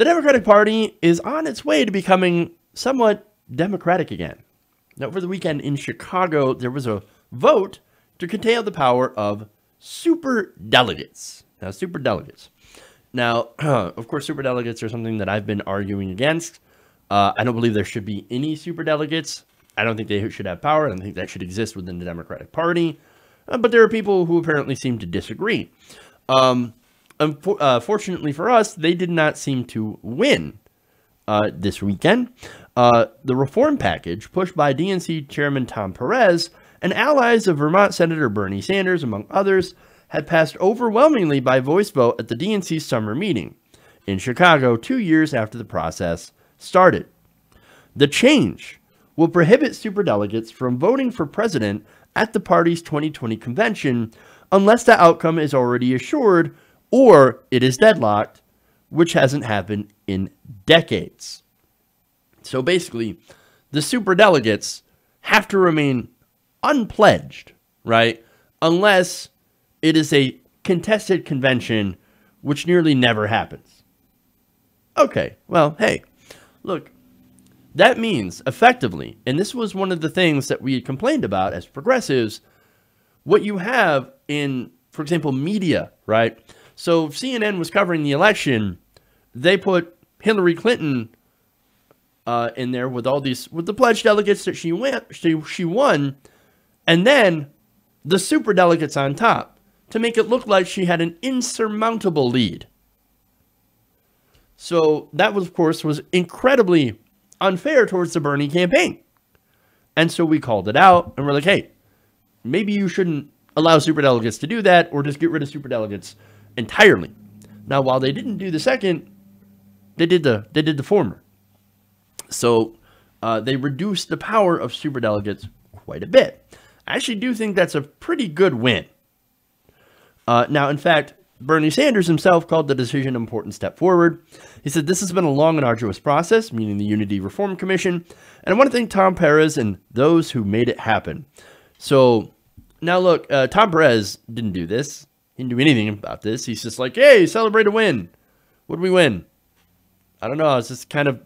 The Democratic Party is on its way to becoming somewhat democratic again. Now, over the weekend in Chicago, there was a vote to curtail the power of superdelegates. Now, of course, superdelegates are something that I've been arguing against. I don't believe there should be any superdelegates. I don't think they should have power. I don't think that should exist within the Democratic Party. But there are people who apparently seem to disagree. Fortunately for us, they did not seem to win this weekend. The reform package pushed by DNC Chairman Tom Perez and allies of Vermont Senator Bernie Sanders, among others, had passed overwhelmingly by voice vote at the DNC summer meeting in Chicago 2 years after the process started. The change will prohibit superdelegates from voting for president at the party's 2020 convention unless the outcome is already assured or it is deadlocked, which hasn't happened in decades. So basically, the superdelegates have to remain unpledged, right? Unless it is a contested convention, which nearly never happens. Okay, well, hey, look, that means effectively, and this was one of the things that we had complained about as progressives, what you have in, for example, media, right? So if CNN was covering the election, they put Hillary Clinton in there with all these, with the pledged delegates that she won, and then the superdelegates on top to make it look like she had an insurmountable lead. So that was, of course, was incredibly unfair towards the Bernie campaign. And so we called it out and we're like, hey, maybe you shouldn't allow superdelegates to do that or just get rid of superdelegates entirely. Now, while they didn't do the second, they did the former. So they reduced the power of superdelegates quite a bit. I actually do think that's a pretty good win. Now, in fact, Bernie Sanders himself called the decision an important step forward. He said, this has been a long and arduous process, meaning the Unity Reform Commission, and I want to thank Tom Perez and those who made it happen. So, now look, Tom Perez didn't do this. He didn't do anything about this. He's just like, hey, celebrate a win. What did we win? I don't know. I was just kind of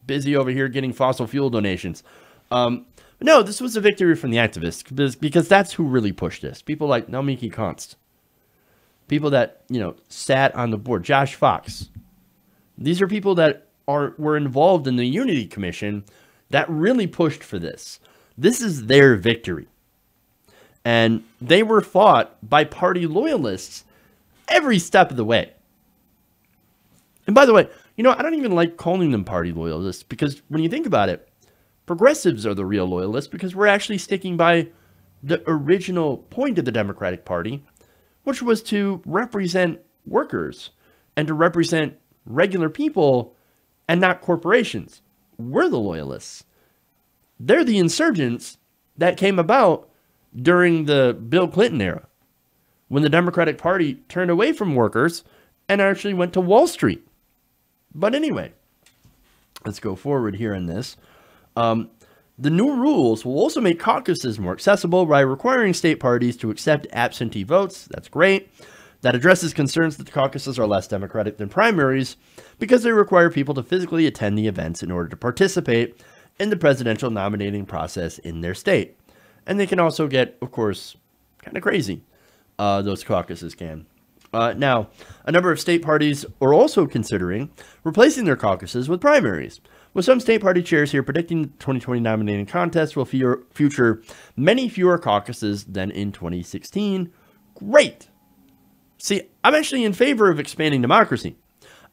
busy over here getting fossil fuel donations. No, this was a victory from the activists because that's who really pushed this. People like Naomi Konst. People that, sat on the board. Josh Fox. These are people that were involved in the Unity Commission that really pushed for this. This is their victory. And they were fought by party loyalists every step of the way. And by the way, I don't even like calling them party loyalists because when you think about it, progressives are the real loyalists because we're actually sticking by the original point of the Democratic Party, which was to represent workers and to represent regular people and not corporations. We're the loyalists. They're the insurgents that came about during the Bill Clinton era, when the Democratic Party turned away from workers and actually went to Wall Street. But anyway, let's go forward here in this. The new rules will also make caucuses more accessible by requiring state parties to accept absentee votes. That's great. That addresses concerns that the caucuses are less democratic than primaries because they require people to physically attend the events in order to participate in the presidential nominating process in their state. And they can also get, of course, kind of crazy. Those caucuses can. Now, a number of state parties are also considering replacing their caucuses with primaries, with some state party chairs here predicting the 2020 nominating contest will feature many fewer caucuses than in 2016. Great. See, I'm actually in favor of expanding democracy.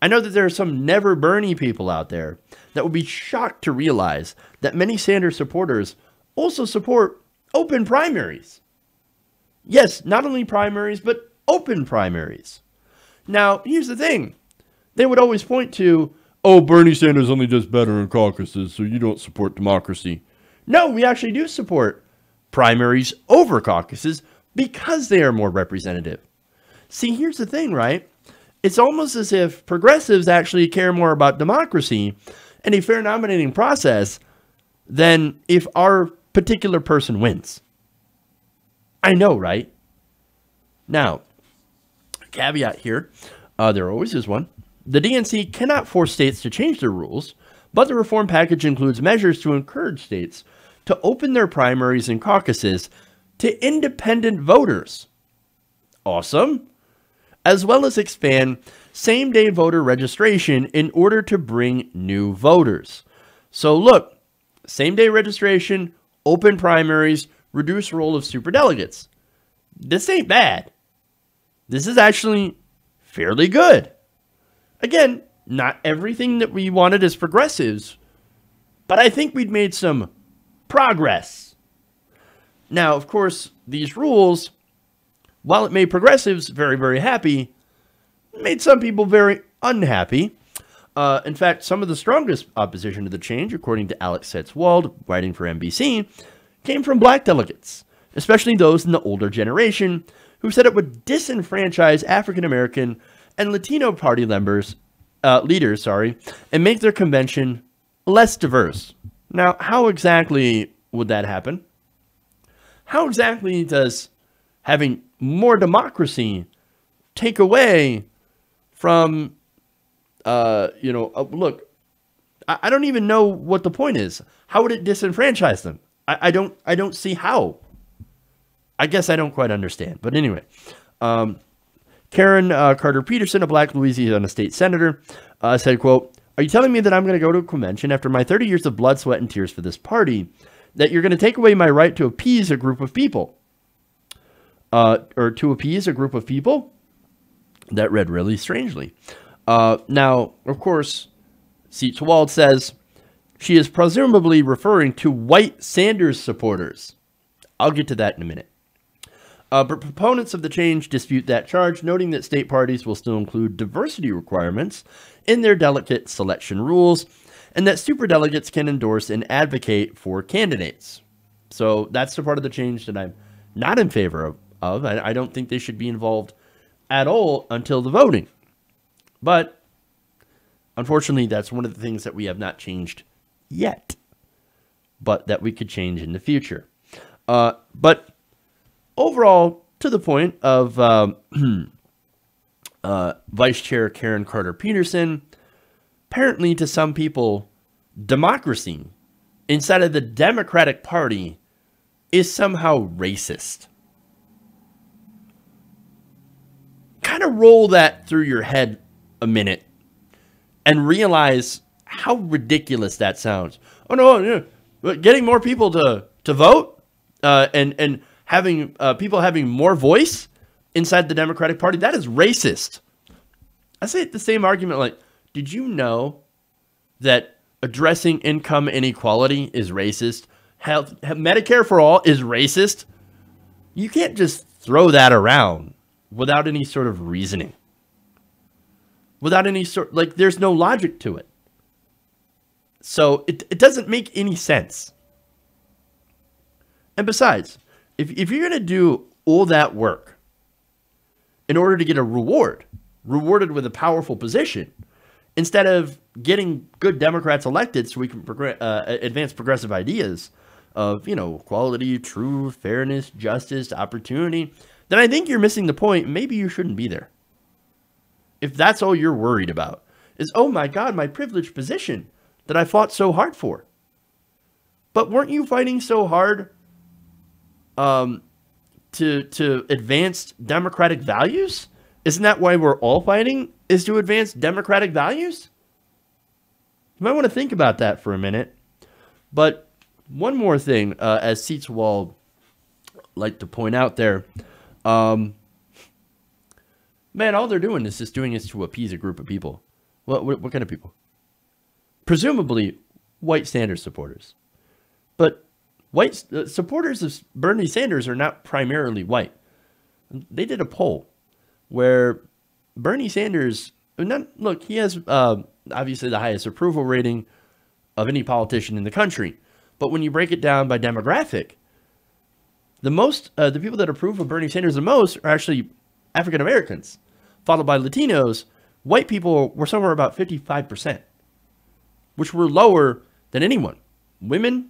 I know that there are some never Bernie people out there that would be shocked to realize that many Sanders supporters also support open primaries. Yes, not only primaries, but open primaries. Now, here's the thing. They would always point to, oh, Bernie Sanders only does better in caucuses, so you don't support democracy. No, we actually do support primaries over caucuses because they are more representative. See, here's the thing, right? It's almost as if progressives actually care more about democracy and a fair nominating process than if our particular person wins. I know, right? Now, caveat here, there always is one. The DNC cannot force states to change their rules, but the reform package includes measures to encourage states to open their primaries and caucuses to independent voters. Awesome. As well as expand same-day voter registration in order to bring new voters. So look, same-day registration, open primaries, reduce role of superdelegates. This ain't bad. This is actually fairly good. Again, not everything that we wanted as progressives, but I think we'd made some progress. Now, of course, these rules, while it made progressives very, very happy, made some people very unhappy. In fact, some of the strongest opposition to the change, according to Alex Setzwald, writing for NBC, came from black delegates, especially those in the older generation, who said it would disenfranchise African American and Latino party leaders, and make their convention less diverse. Now, how exactly would that happen? How exactly does having more democracy take away from, look, I don't even know what the point is. How would it disenfranchise them? I don't see how. I guess I don't quite understand. But anyway, Karen Carter Peterson, a black Louisiana state senator, said, quote, "Are you telling me that I'm going to go to a convention after my 30 years of blood, sweat, and tears for this party, that you're going to take away my right to appease a group of people?" Or to appease a group of people? That read really strangely. Now, of course, Setzwald says she is presumably referring to white Sanders supporters. I'll get to that in a minute. But proponents of the change dispute that charge, noting that state parties will still include diversity requirements in their delegate selection rules, and that superdelegates can endorse and advocate for candidates. So that's the part of the change that I'm not in favor of. I don't think they should be involved at all until the voting. But unfortunately, that's one of the things that we have not changed yet, but that we could change in the future. But overall, to the point of Vice Chair Karen Carter Peterson, apparently to some people, democracy inside of the Democratic Party is somehow racist. Kind of roll that through your head a minute and realize how ridiculous that sounds. Oh no, getting more people to vote and having people having more voice inside the Democratic Party, that is racist. I say the same argument like, did you know that addressing income inequality is racist? Medicare for all is racist? You can't just throw that around without any sort of reasoning. Without any sort, like, there's no logic to it. So it doesn't make any sense. And besides, if you're going to do all that work in order to get a rewarded with a powerful position, instead of getting good Democrats elected so we can advance progressive ideas of, equality, truth, fairness, justice, opportunity, then I think you're missing the point. Maybe you shouldn't be there. If that's all you're worried about is, oh my God, my privileged position that I fought so hard for. But weren't you fighting so hard to advance democratic values? Isn't that why we're all fighting, is to advance democratic values? You might want to think about that for a minute. But one more thing, as Setzwald liked to point out there, man, all they're doing is just doing this to appease a group of people. What kind of people? Presumably white Sanders supporters. But white supporters of Bernie Sanders are not primarily white. They did a poll where Bernie Sanders, look, he has obviously the highest approval rating of any politician in the country. But when you break it down by demographic, the people that approve of Bernie Sanders the most are actually African Americans, followed by Latinos. White people were somewhere about 55%, which were lower than anyone. Women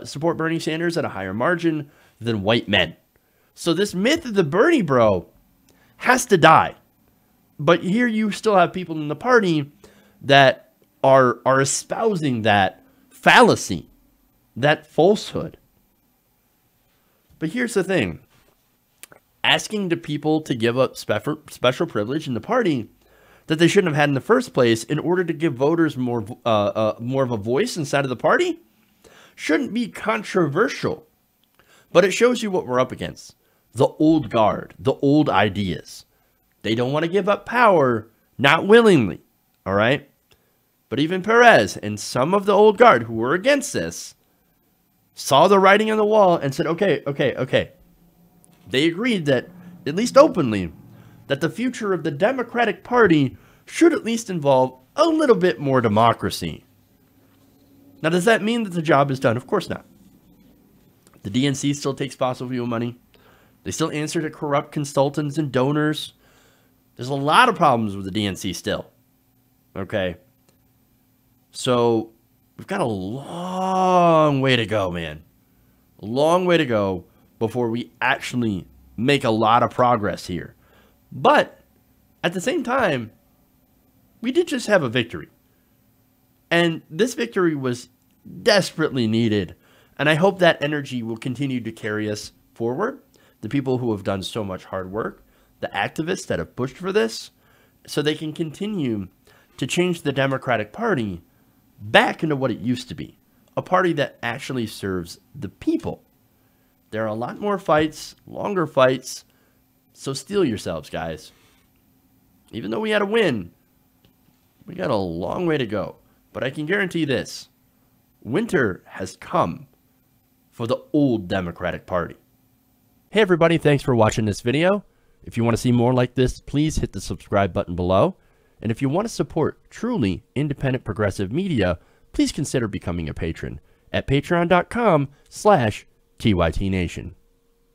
support Bernie Sanders at a higher margin than white men. So this myth of the Bernie bro has to die. But here you still have people in the party that are espousing that fallacy, that falsehood. But here's the thing. Asking the people to give up special privilege in the party that they shouldn't have had in the first place in order to give voters more of a voice inside of the party shouldn't be controversial. But it shows you what we're up against. The old guard, the old ideas. They don't want to give up power, not willingly, all right? But even Perez and some of the old guard who were against this saw the writing on the wall and said, okay. They agreed that, at least openly, that the future of the Democratic Party should at least involve a little bit more democracy. Now, does that mean that the job is done? Of course not. The DNC still takes fossil fuel money. They still answer to corrupt consultants and donors. There's a lot of problems with the DNC still. Okay? So, we've got a long way to go, man. A long way to go before we actually make a lot of progress here. But, at the same time, we did just have a victory. And this victory was desperately needed. And I hope that energy will continue to carry us forward. The people who have done so much hard work, the activists that have pushed for this, so they can continue to change the Democratic Party back into what it used to be. A party that actually serves the people. There are a lot more fights, longer fights, so steel yourselves, guys. Even though we had a win, we got a long way to go. But I can guarantee this. Winter has come for the old Democratic Party. Hey everybody, thanks for watching this video. If you want to see more like this, please hit the subscribe button below. And if you want to support truly independent progressive media, please consider becoming a patron at patreon.com/TYTNation.